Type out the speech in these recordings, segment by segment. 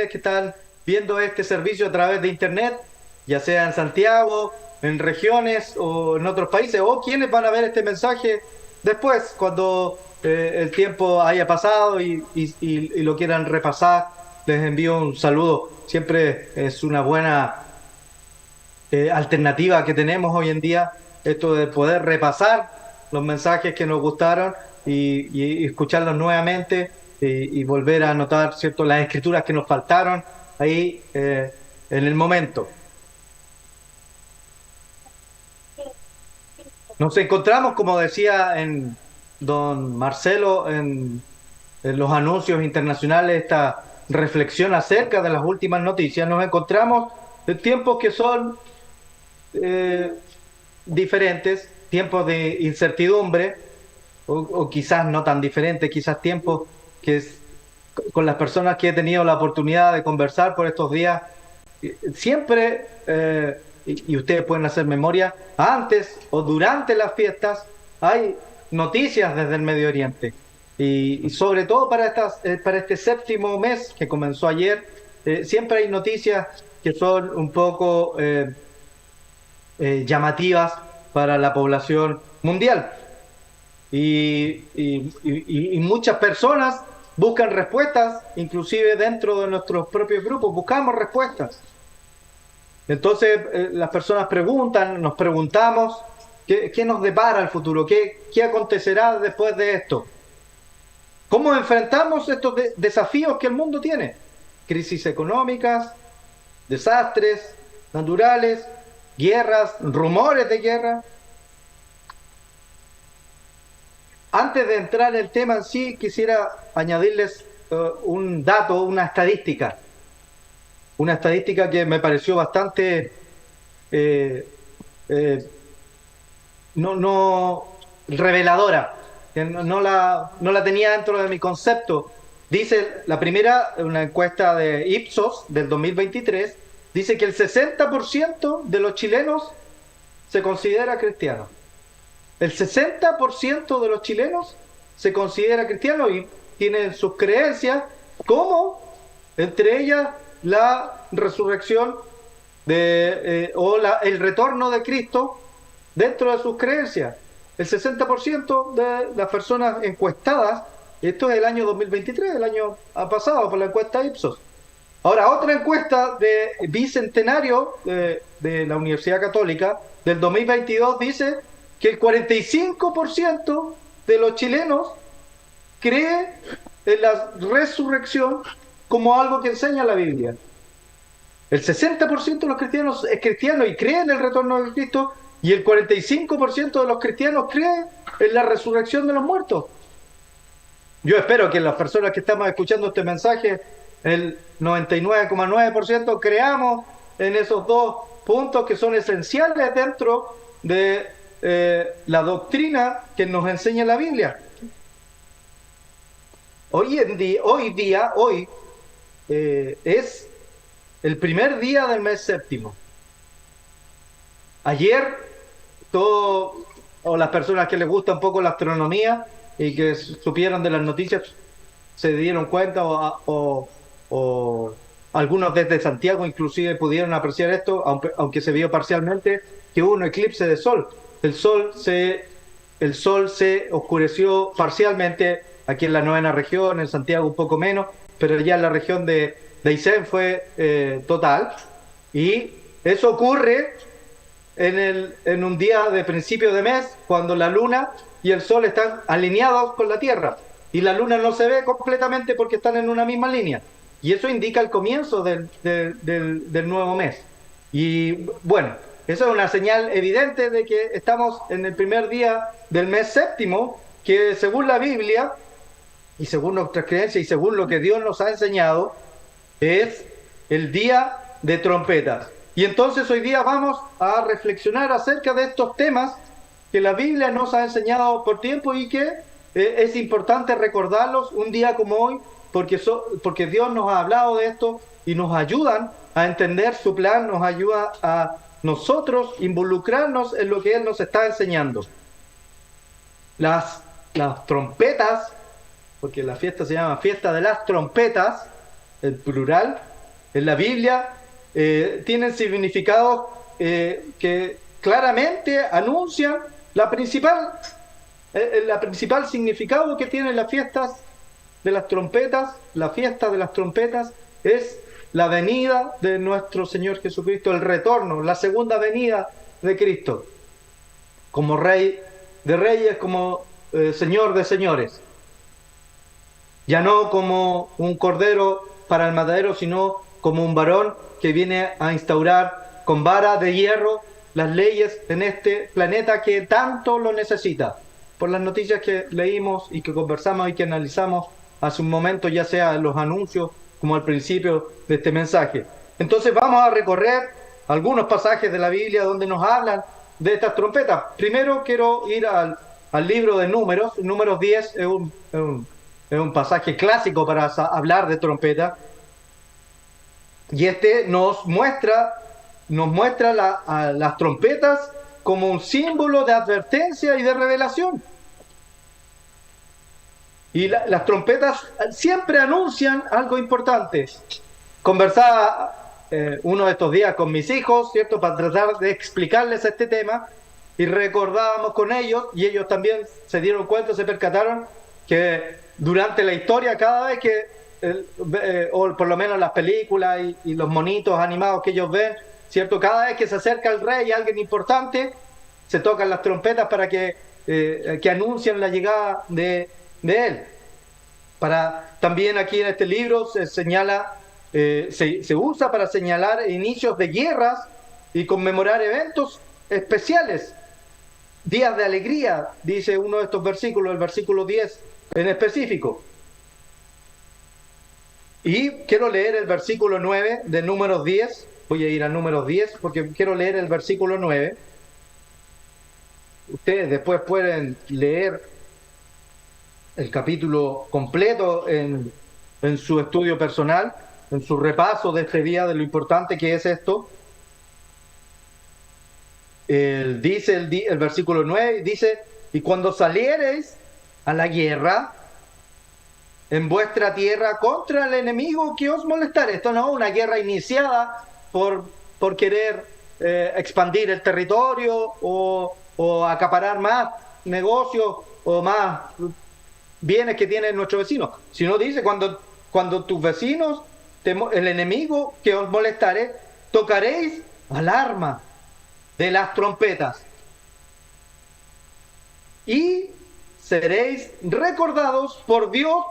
ustedes que están viendo este servicio a través de Internet, ya sea en Santiago, en regiones o en otros países, o quienes van a ver este mensaje después, cuando el tiempo haya pasado y lo quieran repasar. Les envío un saludo. Siempre es una buena alternativa que tenemos hoy en día, esto de poder repasar los mensajes que nos gustaron y escucharlos nuevamente y volver a anotar, ¿cierto?, las escrituras que nos faltaron ahí en el momento. Nos encontramos, como decía en don Marcelo, en los anuncios internacionales, esta reflexión acerca de las últimas noticias. Nos encontramos en tiempos que son eh, diferentes, tiempos de incertidumbre, o quizás no tan diferentes, quizás tiempos que con las personas que he tenido la oportunidad de conversar por estos días, siempre, y ustedes pueden hacer memoria, antes o durante las fiestas hay noticias desde el Medio Oriente. Y sobre todo para este séptimo mes que comenzó ayer, siempre hay noticias que son un poco llamativas para la población mundial. Y muchas personas buscan respuestas, inclusive dentro de nuestros propios grupos, buscamos respuestas. Entonces las personas preguntan, nos preguntamos, ¿qué nos depara el futuro? ¿Qué acontecerá después de esto? ¿Cómo enfrentamos estos desafíos que el mundo tiene? Crisis económicas, desastres naturales, guerras, rumores de guerra. Antes de entrar en el tema en sí, quisiera añadirles un dato, una estadística que me pareció bastante eh, eh, no reveladora, que no la tenía dentro de mi concepto. Dice la primera, una encuesta de Ipsos del 2023, dice que el 60% de los chilenos se considera cristiano. El 60% de los chilenos se considera cristiano y tienen sus creencias, como entre ellas la resurrección el retorno de Cristo dentro de sus creencias. El 60% de las personas encuestadas, esto es el año 2023, el año pasado, por la encuesta Ipsos. Ahora, otra encuesta de bicentenario de la Universidad Católica del 2022 dice que el 45% de los chilenos cree en la resurrección como algo que enseña la Biblia. El 60% de los cristianos es cristiano y cree en el retorno de Cristo, y el 45% de los cristianos cree en la resurrección de los muertos. Yo espero que las personas que estamos escuchando este mensaje, el 99,9% creamos en esos dos puntos que son esenciales dentro de la doctrina que nos enseña la Biblia. Hoy es el primer día del mes séptimo. Ayer, o las personas que les gusta un poco la astronomía y que supieron de las noticias, se dieron cuenta o algunos desde Santiago inclusive pudieron apreciar esto, aunque se vio parcialmente, que hubo un eclipse de sol. El sol se oscureció parcialmente aquí en la novena región, en Santiago un poco menos, pero ya en la región de Aysén fue total. Y eso ocurre en un día de principio de mes, cuando la luna y el sol están alineados con la Tierra. Y la luna no se ve completamente porque están en una misma línea. Y eso indica el comienzo del nuevo mes. Y bueno, eso es una señal evidente de que estamos en el primer día del mes séptimo, que según la Biblia, y según nuestras creencias y según lo que Dios nos ha enseñado, es el día de trompetas. Y entonces hoy día vamos a reflexionar acerca de estos temas que la Biblia nos ha enseñado por tiempo y que es importante recordarlos un día como hoy, porque Dios nos ha hablado de esto y nos ayudan a entender su plan, nos ayuda a nosotros involucrarnos en lo que Él nos está enseñando. Las trompetas, porque la fiesta se llama Fiesta de las Trompetas, el plural, en la Biblia tienen significados que claramente anuncian la principal significado que tienen las fiestas de las trompetas. La fiesta de las trompetas es la venida de nuestro Señor Jesucristo, el retorno, la segunda venida de Cristo, como Rey de Reyes, como Señor de Señores. Ya no como un cordero para el matadero, sino como un varón que viene a instaurar con vara de hierro las leyes en este planeta que tanto lo necesita. Por las noticias que leímos y que conversamos y que analizamos hace un momento, ya sea en los anuncios como al principio de este mensaje. Entonces vamos a recorrer algunos pasajes de la Biblia donde nos hablan de estas trompetas. Primero quiero ir al libro de Números. Números 10 es un pasaje clásico para hablar de trompeta. Y este nos muestra a las trompetas como un símbolo de advertencia y de revelación. Y las trompetas siempre anuncian algo importante. Conversaba uno de estos días con mis hijos, ¿cierto?, para tratar de explicarles este tema, y recordábamos con ellos, y ellos también se dieron cuenta, se percataron, que durante la historia, cada vez que, o por lo menos las películas y los monitos animados que ellos ven, ¿cierto?, cada vez que se acerca el rey, alguien importante, se tocan las trompetas para que anuncien la llegada de él. También aquí en este libro se señala, se usa para señalar inicios de guerras y conmemorar eventos especiales, días de alegría, dice uno de estos versículos, el versículo 10 en específico. Y quiero leer el versículo 9 de Números 10, voy a ir a Números 10 porque quiero leer el versículo 9. Ustedes después pueden leer el capítulo completo en su estudio personal, en su repaso de este día, de lo importante que es esto. Dice el versículo 9, dice: y cuando saliereis a la guerra en vuestra tierra contra el enemigo que os molestare. Esto no es una guerra iniciada por querer expandir el territorio o acaparar más negocios o más bienes que tienen nuestros vecinos, sino dice cuando tus vecinos, el enemigo que os molestare, tocaréis alarma de las trompetas y seréis recordados por Dios,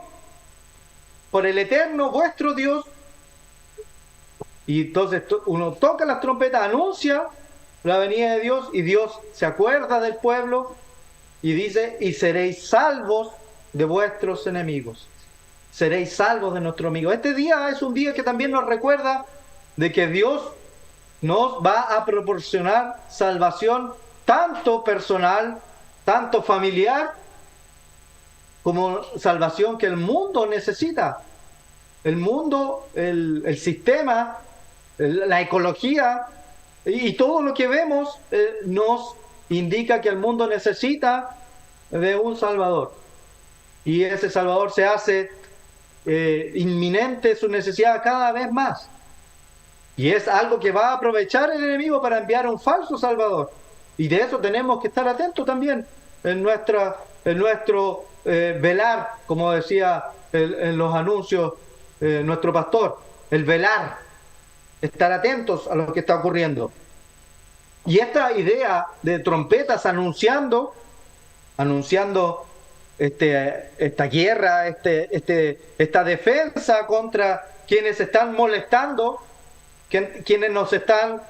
por el eterno vuestro Dios. Y entonces uno toca las trompetas, anuncia la venida de Dios, y Dios se acuerda del pueblo y dice: y seréis salvos de vuestros enemigos. Seréis salvos de nuestro amigo. Este día es un día que también nos recuerda de que Dios nos va a proporcionar salvación tanto personal, tanto familiar, como salvación que el mundo necesita. El mundo, el sistema, la ecología y todo lo que vemos nos indica que el mundo necesita de un Salvador. Y ese Salvador se hace inminente su necesidad cada vez más. Y es algo que va a aprovechar el enemigo para enviar un falso Salvador. Y de eso tenemos que estar atentos también en nuestro velar, como decía en los anuncios nuestro pastor, el velar, estar atentos a lo que está ocurriendo. Y esta idea de trompetas anunciando esta guerra, esta defensa contra quienes están molestando, quienes nos están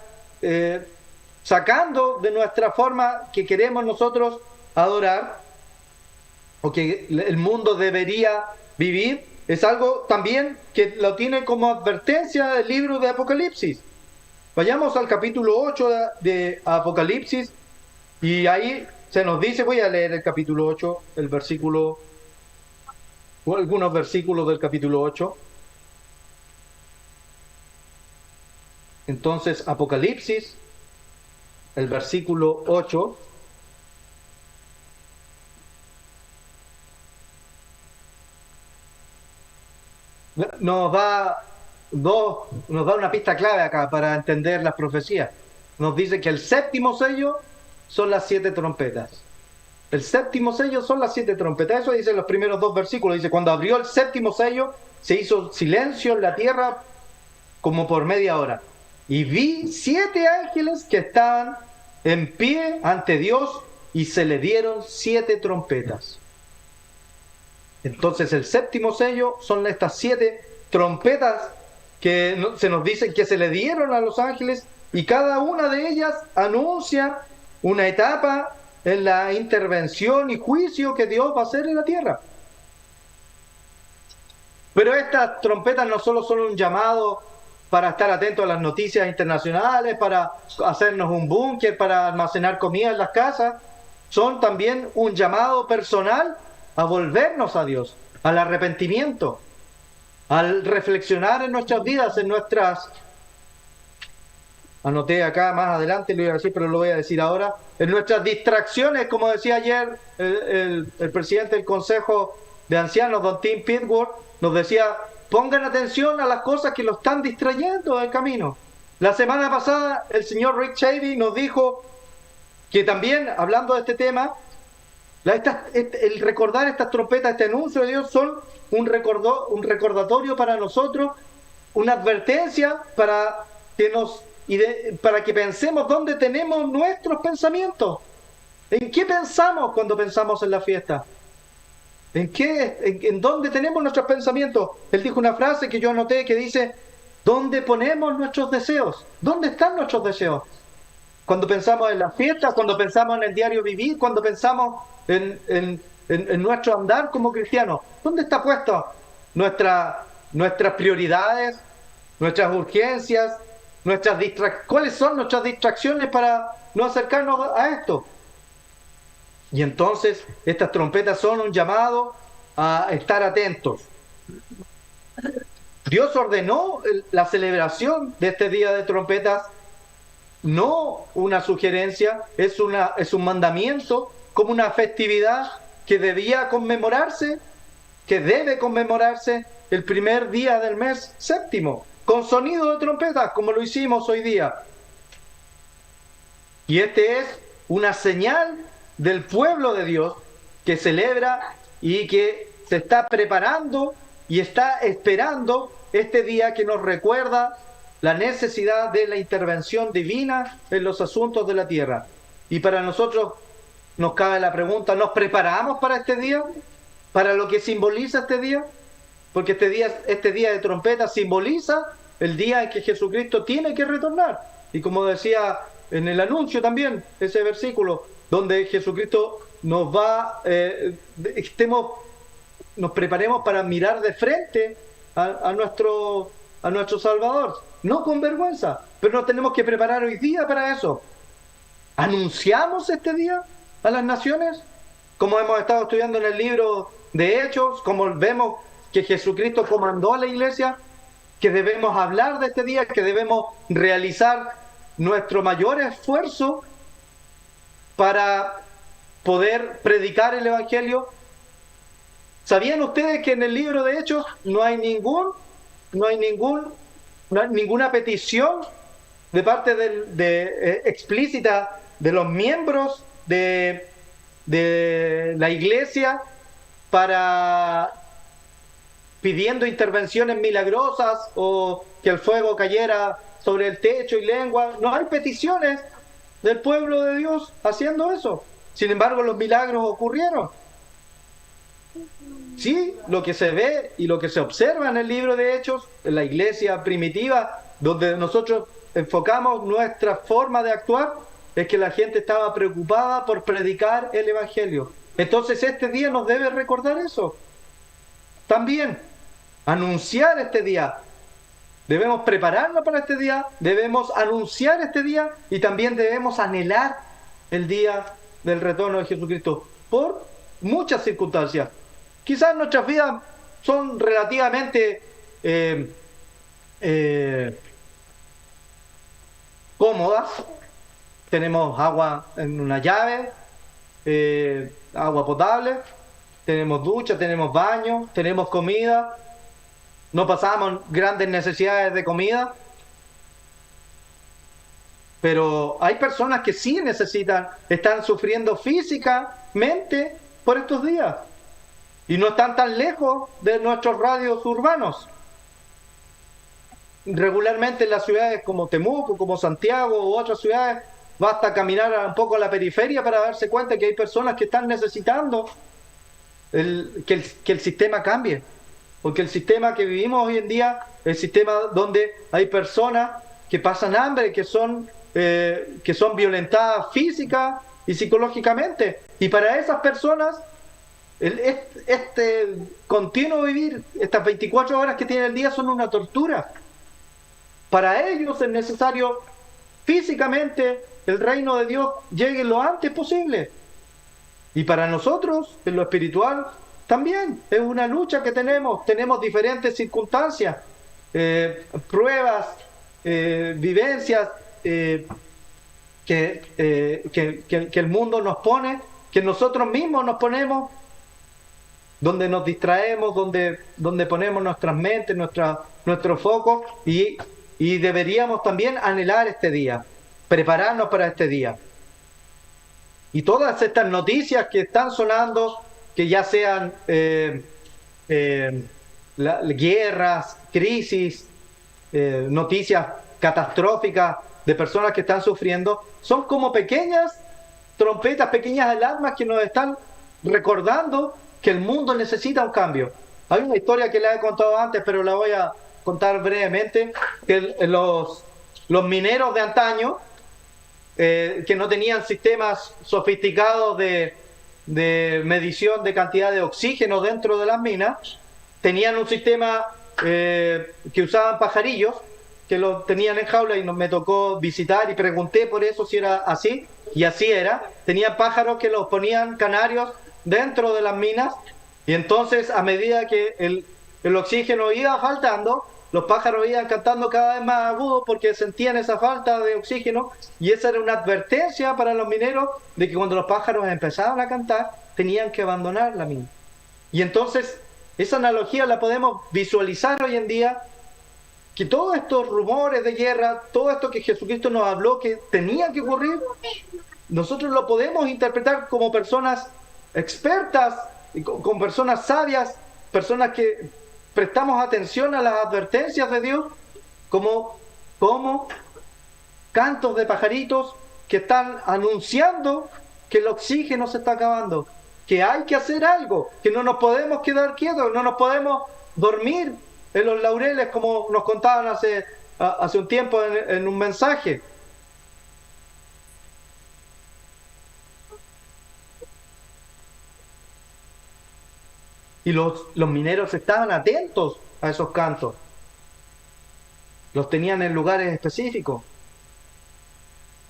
sacando de nuestra forma que queremos nosotros adorar, o que el mundo debería vivir, es algo también que lo tiene como advertencia el libro de Apocalipsis. Vayamos al capítulo 8 de Apocalipsis, y ahí se nos dice, voy a leer el capítulo 8, el versículo, o algunos versículos del capítulo 8. Entonces, Apocalipsis, el versículo 8, nos va nos da una pista clave acá para entender las profecías. Nos dice que el séptimo sello son las 7 trompetas. El séptimo sello son las 7 trompetas. Eso dice en los primeros 2 versículos. Dice, cuando abrió el séptimo sello, se hizo silencio en la tierra como por media hora. Y vi 7 ángeles que estaban en pie ante Dios y se le dieron 7 trompetas. Entonces el séptimo sello son estas 7 trompetas que se nos dicen que se le dieron a los ángeles, y cada una de ellas anuncia una etapa en la intervención y juicio que Dios va a hacer en la tierra. Pero estas trompetas no solo son un llamado para estar atentos a las noticias internacionales, para hacernos un búnker, para almacenar comida en las casas, son también un llamado personal a volvernos a Dios, al arrepentimiento, al reflexionar en nuestras vidas, en nuestras... Anoté acá más adelante, lo iba a decir, pero lo voy a decir ahora. En nuestras distracciones, como decía ayer el presidente del Consejo de Ancianos, don Tim Pittsworth, nos decía, pongan atención a las cosas que lo están distrayendo del camino. La semana pasada, el señor Rick Chavey nos dijo que también, hablando de este tema, el recordar estas trompetas, este anuncio de Dios, son un recordatorio para nosotros, una advertencia para que pensemos dónde tenemos nuestros pensamientos. ¿En qué pensamos cuando pensamos en la fiesta? ¿En dónde tenemos nuestros pensamientos? Él dijo una frase que yo anoté que dice, ¿dónde ponemos nuestros deseos? ¿Dónde están nuestros deseos? Cuando pensamos en las fiestas, cuando pensamos en el diario vivir, cuando pensamos en nuestro andar como cristianos, ¿dónde está puesto nuestras prioridades, nuestras urgencias, cuáles son nuestras distracciones para no acercarnos a esto? Y entonces estas trompetas son un llamado a estar atentos. Dios ordenó la celebración de este día de trompetas, no una sugerencia, es un mandamiento, como una festividad que debe conmemorarse el primer día del mes séptimo, con sonido de trompetas, como lo hicimos hoy día. Y este es una señal del pueblo de Dios que celebra y que se está preparando y está esperando este día que nos recuerda la necesidad de la intervención divina en los asuntos de la tierra. Y para nosotros nos cabe la pregunta, ¿nos preparamos para este día? ¿Para lo que simboliza este día? Porque este día de trompeta simboliza el día en que Jesucristo tiene que retornar. Y como decía en el anuncio también, ese versículo, donde Jesucristo nos preparemos para mirar de frente a nuestro Salvador, no con vergüenza, pero nos tenemos que preparar hoy día para eso. ¿Anunciamos este día a las naciones? Como hemos estado estudiando en el libro de Hechos, como vemos que Jesucristo comandó a la iglesia, que debemos hablar de este día, que debemos realizar nuestro mayor esfuerzo para poder predicar el Evangelio. ¿Sabían ustedes que en el libro de Hechos no hay ninguna petición de parte explícita de los miembros de la iglesia pidiendo intervenciones milagrosas o que el fuego cayera sobre el techo y lengua? No hay peticiones del pueblo de Dios haciendo eso. Sin embargo, los milagros ocurrieron. Sí, lo que se ve y lo que se observa en el libro de Hechos, en la iglesia primitiva, donde nosotros enfocamos nuestra forma de actuar, es que la gente estaba preocupada por predicar el Evangelio. Entonces este día nos debe recordar eso. También, anunciar este día. Debemos prepararnos para este día, debemos anunciar este día y también debemos anhelar el día del retorno de Jesucristo por muchas circunstancias. Quizás nuestras vidas son relativamente cómodas. Tenemos agua en una llave, agua potable, tenemos ducha, tenemos baño, tenemos comida. no pasábamos grandes necesidades de comida, pero hay personas que sí necesitan, están sufriendo físicamente por estos días y no están tan lejos de nuestros radios urbanos. Regularmente en las ciudades como Temuco, como Santiago u otras ciudades, basta caminar un poco a la periferia para darse cuenta que hay personas que están necesitando que el sistema cambie. Porque el sistema que vivimos hoy en día es el sistema donde hay personas que pasan hambre, que son violentadas física y psicológicamente. Y para esas personas, este continuo vivir, estas 24 horas que tiene el día son una tortura. Para ellos es necesario físicamente el reino de Dios llegue lo antes posible. Y para nosotros, en lo espiritual, también es una lucha que tenemos diferentes circunstancias, pruebas, vivencias que el mundo nos pone, que nosotros mismos nos ponemos, donde nos distraemos, donde ponemos nuestras mentes, nuestro foco, y deberíamos también anhelar este día, prepararnos para este día. Y todas estas noticias que están sonando, que ya sean guerras, crisis, noticias catastróficas de personas que están sufriendo, son como pequeñas trompetas, pequeñas alarmas que nos están recordando que el mundo necesita un cambio. Hay una historia que la he contado antes, pero la voy a contar brevemente, que los mineros de antaño, que no tenían sistemas sofisticados de medición de cantidad de oxígeno dentro de las minas, tenían un sistema que usaban pajarillos, que los tenían en jaula, y me tocó visitar y pregunté por eso si era así, y así era. Tenían pájaros que los ponían, canarios, dentro de las minas, y entonces a medida que el oxígeno iba faltando, los pájaros iban cantando cada vez más agudo porque sentían esa falta de oxígeno, y esa era una advertencia para los mineros de que cuando los pájaros empezaban a cantar tenían que abandonar la mina. Y entonces esa analogía la podemos visualizar hoy en día, que todos estos rumores de guerra, todo esto que Jesucristo nos habló que tenía que ocurrir, nosotros lo podemos interpretar como personas expertas, con personas sabias, personas que prestamos atención a las advertencias de Dios, como cantos de pajaritos que están anunciando que el oxígeno se está acabando, que hay que hacer algo, que no nos podemos quedar quietos, no nos podemos dormir en los laureles como nos contaban hace un tiempo en un mensaje. Y los mineros estaban atentos a esos cantos. Los tenían en lugares específicos.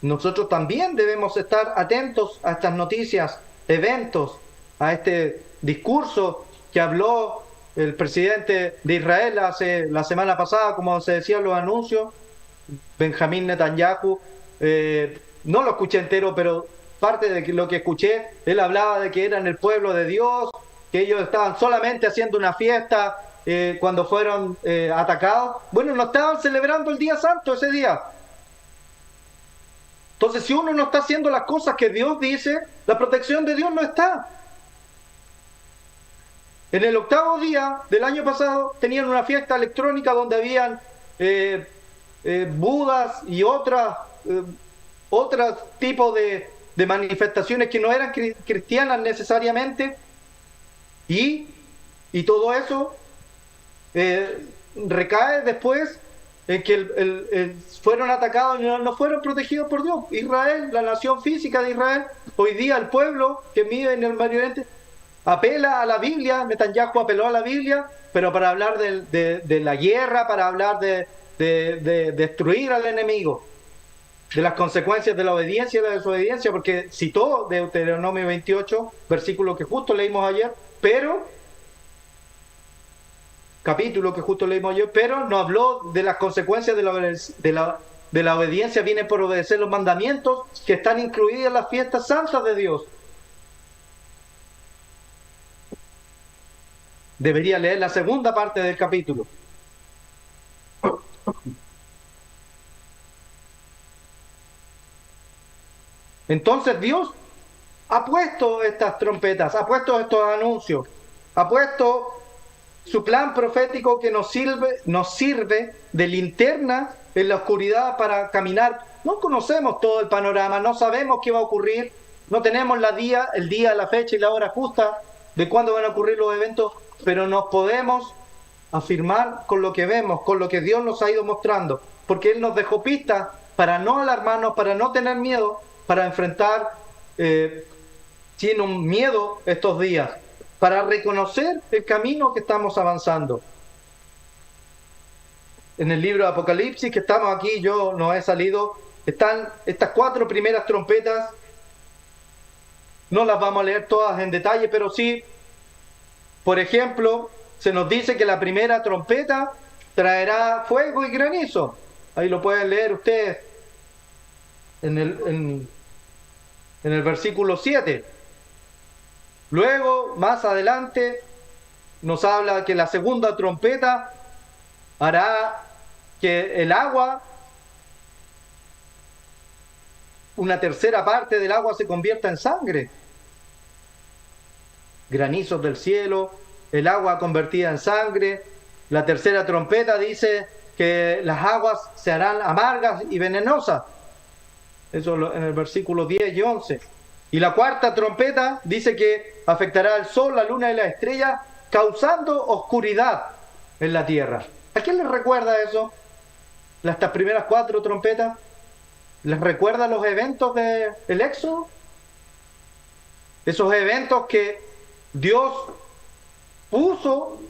Nosotros también debemos estar atentos a estas noticias, eventos, a este discurso que habló el presidente de Israel la semana pasada, como se decía en los anuncios, Benjamín Netanyahu. No lo escuché entero, pero parte de lo que escuché, él hablaba de que eran el pueblo de Dios, que ellos estaban solamente haciendo una fiesta cuando fueron atacados. Bueno, no estaban celebrando el día santo ese día. Entonces, si uno no está haciendo las cosas que Dios dice, la protección de Dios no está. En el 8º día del año pasado tenían una fiesta electrónica donde habían budas y otros tipos de manifestaciones que no eran cristianas necesariamente, y todo eso recae después en que fueron atacados y no fueron protegidos por Dios. Israel, la nación física de Israel, hoy día el pueblo que vive en el Medio Oriente apela a la Biblia. Netanyahu apeló a la Biblia, pero para hablar de la guerra, para hablar de destruir al enemigo, de las consecuencias de la obediencia y la desobediencia, porque citó Deuteronomio 28, versículo que justo leímos ayer, capítulo que justo leímos ayer, pero no habló de las consecuencias de la obediencia. Viene por obedecer los mandamientos que están incluidos en las fiestas santas de Dios. Debería leer la segunda parte del capítulo. Entonces Dios ha puesto estas trompetas, ha puesto estos anuncios, ha puesto su plan profético que nos sirve de linterna en la oscuridad para caminar. No conocemos todo el panorama, no sabemos qué va a ocurrir, no tenemos el día, la fecha y la hora justa de cuándo van a ocurrir los eventos, pero nos podemos afirmar con lo que vemos, con lo que Dios nos ha ido mostrando, porque Él nos dejó pistas para no alarmarnos, para no tener miedo, para enfrentar sin un miedo estos días, para reconocer el camino que estamos avanzando. En el libro de Apocalipsis, que estamos aquí, yo no he salido, están estas 4 primeras trompetas. No las vamos a leer todas en detalle, pero sí, por ejemplo, se nos dice que la primera trompeta traerá fuego y granizo. Ahí lo pueden leer ustedes en el versículo 7. Luego, más adelante, nos habla que la segunda trompeta hará que el agua, una tercera parte del agua, se convierta en sangre. Granizos del cielo, el agua convertida en sangre. La tercera trompeta dice que las aguas se harán amargas y venenosas. Eso en el versículo 10 y 11. Y la cuarta trompeta dice que afectará al sol, la luna y las estrellas, causando oscuridad en la tierra. ¿A quién les recuerda eso? Estas primeras 4 trompetas. ¿Les recuerda los eventos del Éxodo? Esos eventos que Dios puso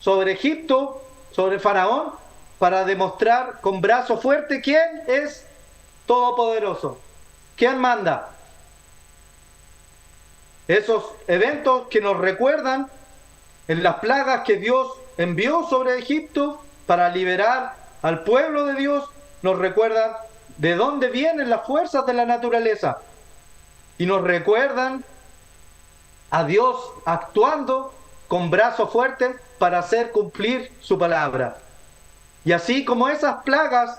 sobre Egipto, sobre Faraón, para demostrar con brazo fuerte quién es todopoderoso, quién manda. Esos eventos que nos recuerdan en las plagas que Dios envió sobre Egipto para liberar al pueblo de Dios, nos recuerdan de dónde vienen las fuerzas de la naturaleza y nos recuerdan a Dios actuando con brazos fuertes para hacer cumplir su palabra. Y así como esas plagas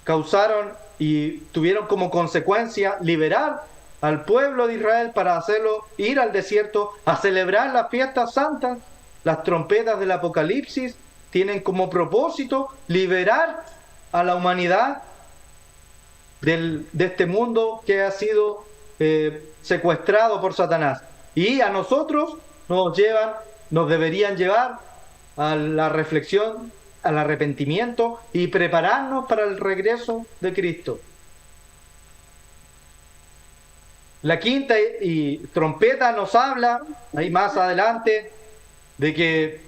causaron y tuvieron como consecuencia liberar al pueblo de Israel para hacerlo ir al desierto a celebrar las fiestas santas, las trompetas del Apocalipsis tienen como propósito liberar a la humanidad de este mundo que ha sido secuestrado por Satanás. Y a nosotros nos deberían llevar a la reflexión, al arrepentimiento y prepararnos para el regreso de Cristo. La quinta y trompeta nos habla, ahí más adelante, de que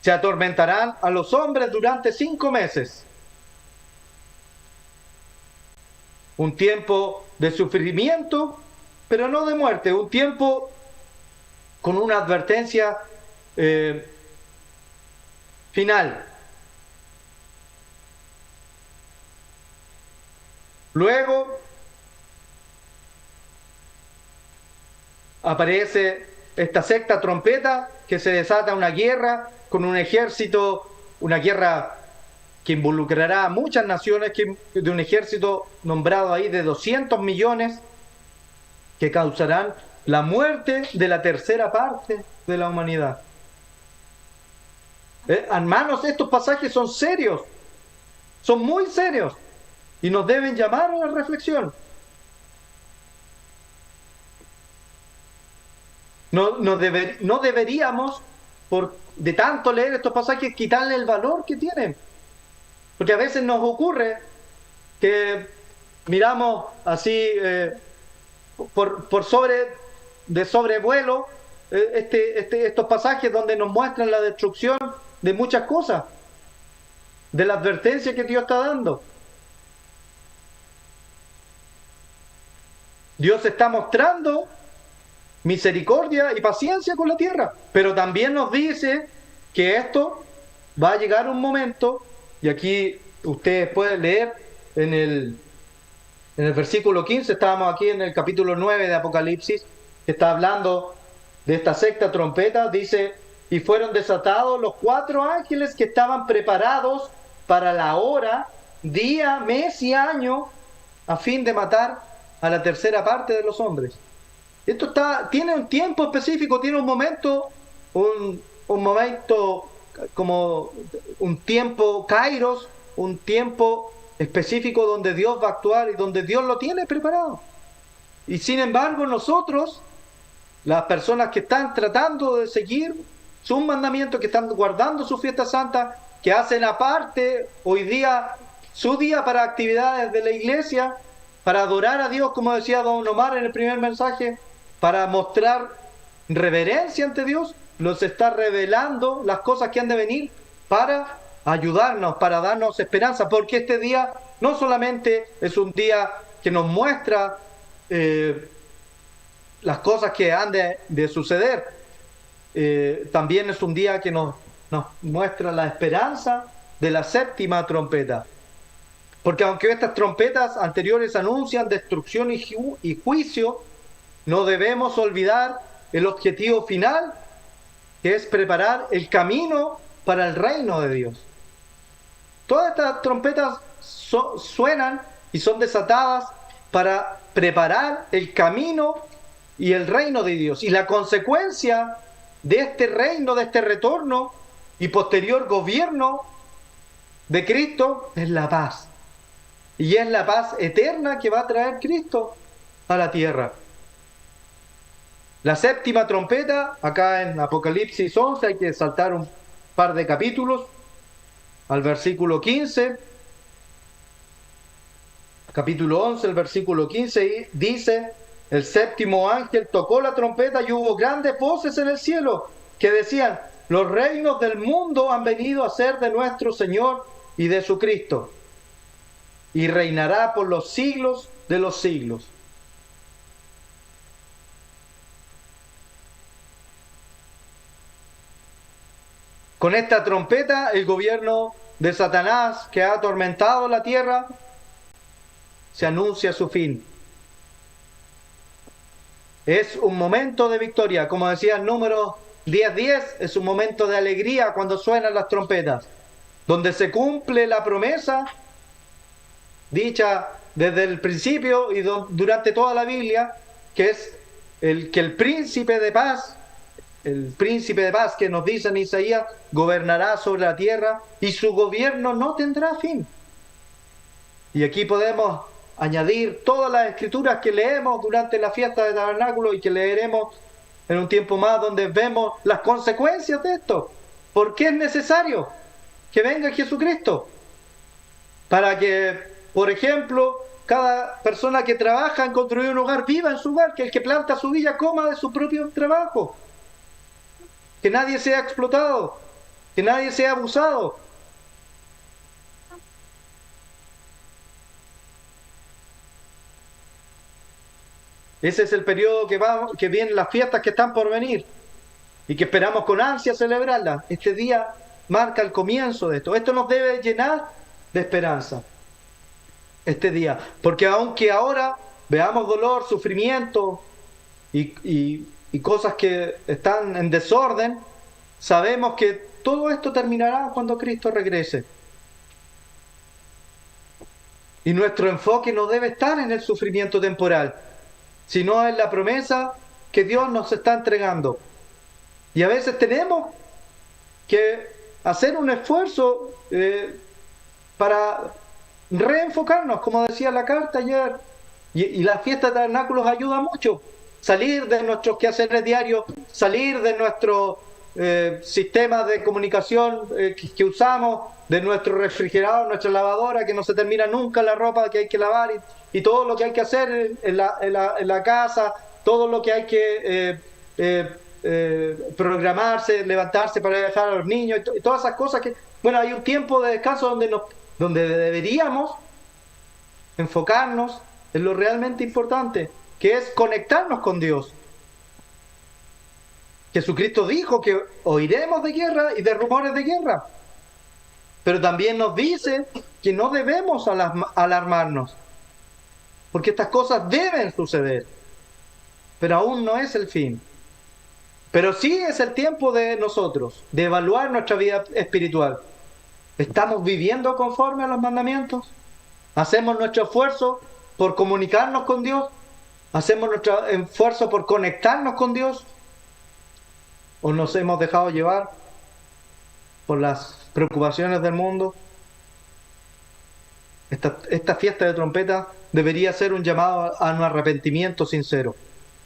se atormentarán a los hombres durante 5 meses. Un tiempo de sufrimiento, pero no de muerte, un tiempo con una advertencia final. Luego aparece esta sexta trompeta, que se desata una guerra con un ejército, una guerra que involucrará a muchas naciones, de un ejército nombrado ahí de 200 millones, que causarán la muerte de la tercera parte de la humanidad. Hermanos, estos pasajes son serios, son muy serios, y nos deben llamar a la reflexión. No deberíamos, de tanto leer estos pasajes, quitarle el valor que tienen. Porque a veces nos ocurre que miramos así de sobrevuelo estos pasajes donde nos muestran la destrucción de muchas cosas, de la advertencia que Dios está dando. Dios está mostrando misericordia y paciencia con la tierra, pero también nos dice que esto va a llegar un momento, y aquí ustedes pueden leer en el versículo 15, estábamos aquí en el capítulo 9 de Apocalipsis, que está hablando de esta sexta trompeta, dice: y fueron desatados los 4 ángeles que estaban preparados para la hora día, mes y año a fin de matar a la tercera parte de los hombres. Tiene un tiempo específico, tiene un momento, un momento como un tiempo kairos, un tiempo específico donde Dios va a actuar y donde Dios lo tiene preparado. Y sin embargo nosotros, las personas que están tratando de seguir sus mandamientos, que están guardando su fiesta santa, que hacen aparte hoy día su día para actividades de la iglesia, para adorar a Dios, como decía don Omar en el primer mensaje, para mostrar reverencia ante Dios, nos está revelando las cosas que han de venir para ayudarnos, para darnos esperanza, porque este día no solamente es un día que nos muestra las cosas que han de suceder, también es un día que nos muestra la esperanza de la séptima trompeta. Porque aunque estas trompetas anteriores anuncian destrucción y juicio, no debemos olvidar el objetivo final, que es preparar el camino para el reino de Dios. Todas estas trompetas suenan y son desatadas para preparar el camino y el reino de Dios. Y la consecuencia de este reino, de este retorno y posterior gobierno de Cristo es la paz. Y es la paz eterna que va a traer Cristo a la tierra. La séptima trompeta, acá en Apocalipsis 11, hay que saltar un par de capítulos, al versículo 15. Capítulo 11, el versículo 15, dice: el séptimo ángel tocó la trompeta y hubo grandes voces en el cielo que decían: los reinos del mundo han venido a ser de nuestro Señor y de su Cristo, y reinará por los siglos de los siglos. Con esta trompeta, el gobierno de Satanás, que ha atormentado la tierra, se anuncia su fin. Es un momento de victoria, como decía el número 10:10, es un momento de alegría cuando suenan las trompetas, donde se cumple la promesa dicha desde el principio y durante toda la Biblia, que es que el príncipe de paz que nos dice en Isaías, gobernará sobre la tierra y su gobierno no tendrá fin. Y aquí podemos añadir todas las escrituras que leemos durante la fiesta de tabernáculo y que leeremos en un tiempo más, donde vemos las consecuencias de esto. ¿Por qué es necesario que venga Jesucristo? Para que, por ejemplo, cada persona que trabaja en construir un hogar viva en su hogar, que el que planta su viña coma de su propio trabajo, que nadie sea explotado, que nadie sea abusado. Ese es el periodo que vienen las fiestas que están por venir y que esperamos con ansia celebrarlas. Este día marca el comienzo de esto. Esto nos debe llenar de esperanza. Este día. Porque aunque ahora veamos dolor, sufrimiento y cosas que están en desorden, sabemos que todo esto terminará cuando Cristo regrese. Y nuestro enfoque no debe estar en el sufrimiento temporal, sino en la promesa que Dios nos está entregando. Y a veces tenemos que hacer un esfuerzo para reenfocarnos, como decía la carta ayer, y la fiesta de tabernáculos ayuda mucho. Salir de nuestros quehaceres diarios, salir de nuestro sistema de comunicación que usamos, de nuestro refrigerador, nuestra lavadora, que no se termina nunca la ropa que hay que lavar, y todo lo que hay que hacer en la casa, todo lo que hay que programarse, levantarse para dejar a los niños, y todas esas cosas que, bueno, hay un tiempo de descanso donde deberíamos enfocarnos en lo realmente importante, que es conectarnos con Dios. Jesucristo dijo que oiremos de guerra y de rumores de guerra, pero también nos dice que no debemos alarmarnos, porque estas cosas deben suceder, pero aún no es el fin. Pero sí es el tiempo de nosotros, de evaluar nuestra vida espiritual. ¿Estamos viviendo conforme a los mandamientos? ¿Hacemos nuestro esfuerzo por comunicarnos con Dios? ¿Hacemos nuestro esfuerzo por conectarnos con Dios? ¿O nos hemos dejado llevar por las preocupaciones del mundo? Esta fiesta de trompeta debería ser un llamado a un arrepentimiento sincero,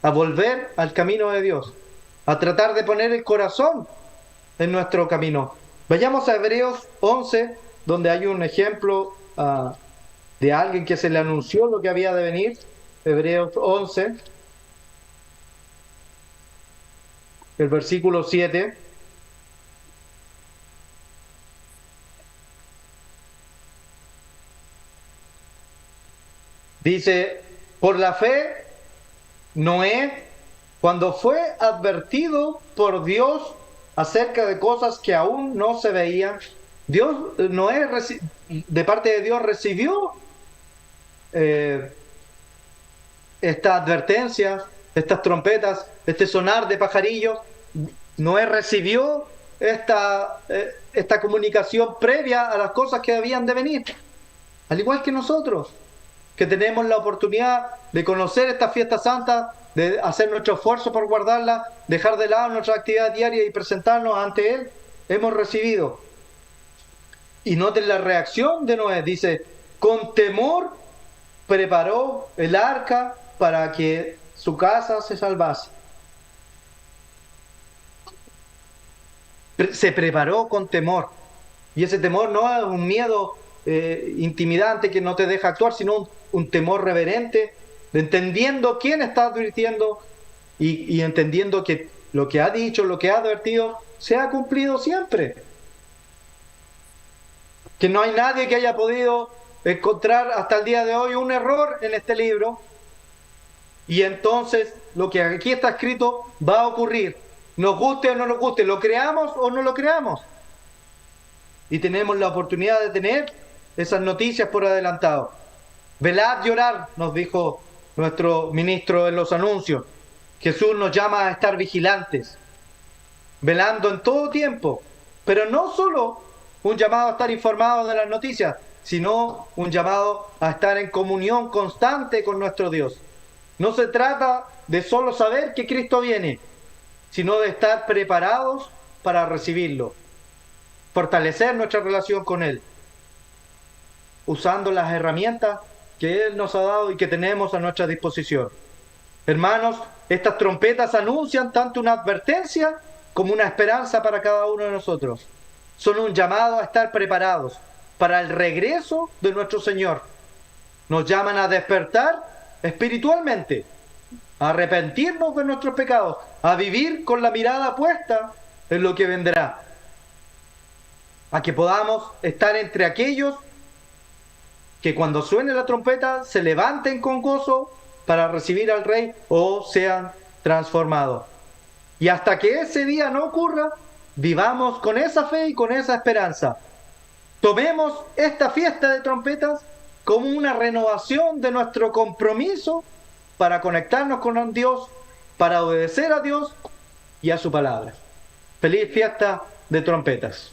a volver al camino de Dios, a tratar de poner el corazón en nuestro camino. Vayamos a Hebreos 11, donde hay un ejemplo de alguien que se le anunció lo que había de venir. Hebreos 11, el versículo 7. Dice, por la fe, Noé, cuando fue advertido por Dios acerca de cosas que aún no se veían, Noé, de parte de Dios, recibió eh, esta advertencia, estas trompetas, este sonar de pajarillos. Noé recibió esta comunicación previa a las cosas que habían de venir, al igual que nosotros, que tenemos la oportunidad de conocer esta fiesta santa, de hacer nuestro esfuerzo por guardarla, dejar de lado nuestra actividad diaria y presentarnos ante Él. Hemos recibido. Y noten la reacción de Noé. Dice, con temor preparó el arca para que su casa se salvase. Se preparó con temor. Y ese temor no es un miedo intimidante que no te deja actuar, sino un temor reverente, de entendiendo quién está advirtiendo y entendiendo que lo que ha dicho, lo que ha advertido, se ha cumplido siempre. Que no hay nadie que haya podido encontrar hasta el día de hoy un error en este libro. Y entonces lo que aquí está escrito va a ocurrir. Nos guste o no nos guste, lo creamos o no lo creamos. Y tenemos la oportunidad de tener esas noticias por adelantado. Velad y orad, nos dijo nuestro ministro en los anuncios. Jesús nos llama a estar vigilantes, velando en todo tiempo, pero no solo un llamado a estar informados de las noticias, sino un llamado a estar en comunión constante con nuestro Dios. No se trata de solo saber que Cristo viene, sino de estar preparados para recibirlo, fortalecer nuestra relación con Él, usando las herramientas que Él nos ha dado y que tenemos a nuestra disposición. Hermanos, estas trompetas anuncian tanto una advertencia como una esperanza para cada uno de nosotros. Son un llamado a estar preparados para el regreso de nuestro Señor. Nos llaman a despertar espiritualmente, a arrepentirnos de nuestros pecados, a vivir con la mirada puesta en lo que vendrá, a que podamos estar entre aquellos que cuando suene la trompeta se levanten con gozo para recibir al Rey o sean transformados. Y hasta que ese día no ocurra, vivamos con esa fe y con esa esperanza. Tomemos esta fiesta de trompetas como una renovación de nuestro compromiso para conectarnos con Dios, para obedecer a Dios y a su palabra. Feliz fiesta de trompetas.